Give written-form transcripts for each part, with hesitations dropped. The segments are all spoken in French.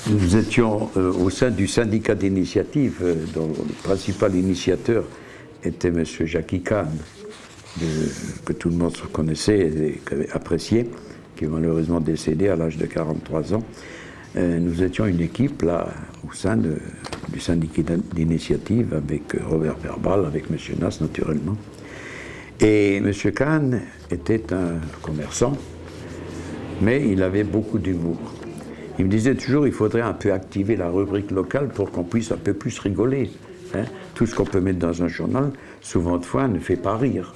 nous étions au sein du syndicat d'initiative, dont le principal initiateur était M. Jackie Kahn, que tout le monde connaissait et appréciait, qui est malheureusement décédé à l'âge de 43 ans. Nous étions une équipe là, au sein du syndicat d'initiative, avec Robert Perbal, avec M. Nass naturellement. Et M. Kahn était un commerçant, mais il avait beaucoup d'humour. Il me disait toujours qu'il faudrait un peu activer la rubrique locale pour qu'on puisse un peu plus rigoler. Hein. Tout ce qu'on peut mettre dans un journal, souvent de fois, ne fait pas rire.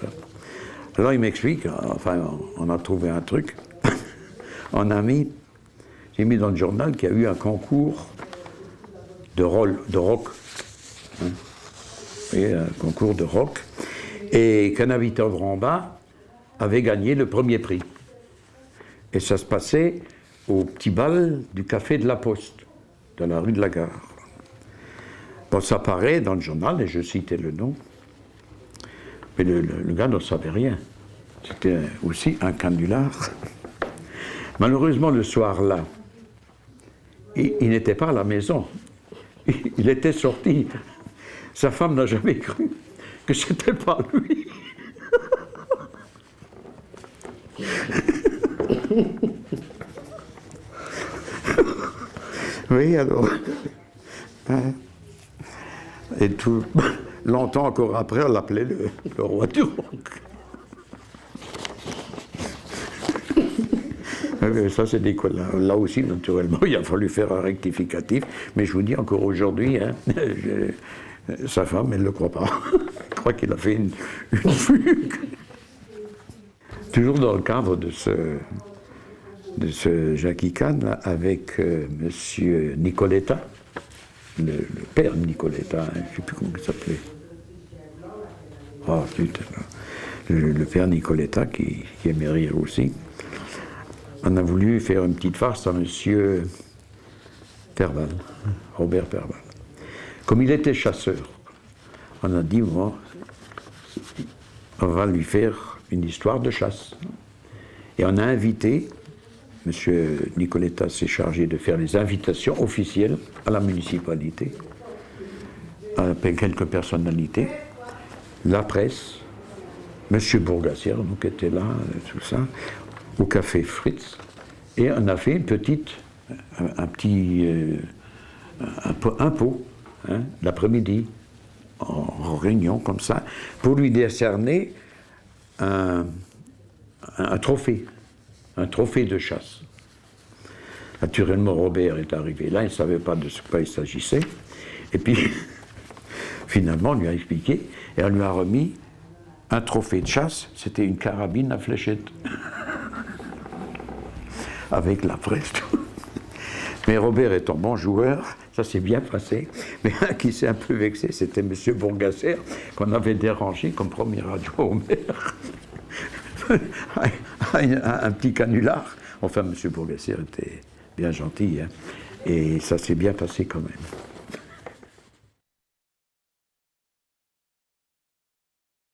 Alors il m'explique, enfin, on a trouvé un truc. J'ai mis dans le journal qu'il y a eu un concours de rock. Hein. Et un concours de rock. Et Canavitor Vramba avait gagné le premier prix. Et ça se passait au petit bal du café de la Poste, dans la rue de la Gare. Bon, ça paraît dans le journal, et je citais le nom, mais le gars ne savait rien. C'était aussi un canular. Malheureusement, le soir-là, il n'était pas à la maison. Il était sorti. Sa femme n'a jamais cru que c'était pas lui. Oui, alors. Et tout. Longtemps encore après, on l'appelait le roi du rock. Ça, c'est des quoi. Là aussi, naturellement, il a fallu faire un rectificatif. Mais je vous dis encore aujourd'hui, hein, sa femme, elle ne le croit pas. Elle croit qu'il a fait une fugue. Toujours dans le cadre de ce Jackie Kahn, là, avec M. Nicoletta, le père Nicoletta, hein, je ne sais plus comment il s'appelait. Oh putain, le père Nicoletta, qui aimait rire aussi. On a voulu faire une petite farce à M. Perbal, Robert Perbal. Comme il était chasseur, on a dit, bon, on va lui faire une histoire de chasse. Et on a invité, M. Nicoletta s'est chargé de faire les invitations officielles à la municipalité, avec quelques personnalités, la presse, M. Bourgassière, donc était là, tout ça, au café Fritz, et on a fait un pot, hein, l'après-midi, en réunion comme ça, pour lui décerner un trophée de chasse. Naturellement, Robert est arrivé là, il ne savait pas de quoi il s'agissait, et puis finalement on lui a expliqué, et on lui a remis un trophée de chasse, c'était une carabine à fléchette. Avec la presse. Mais Robert étant bon joueur, ça s'est bien passé. Mais un qui s'est un peu vexé, c'était M. Bourgassière, qu'on avait dérangé comme premier adjoint au maire. un petit canular. Enfin, M. Bourgassière était bien gentil, hein, et ça s'est bien passé quand même.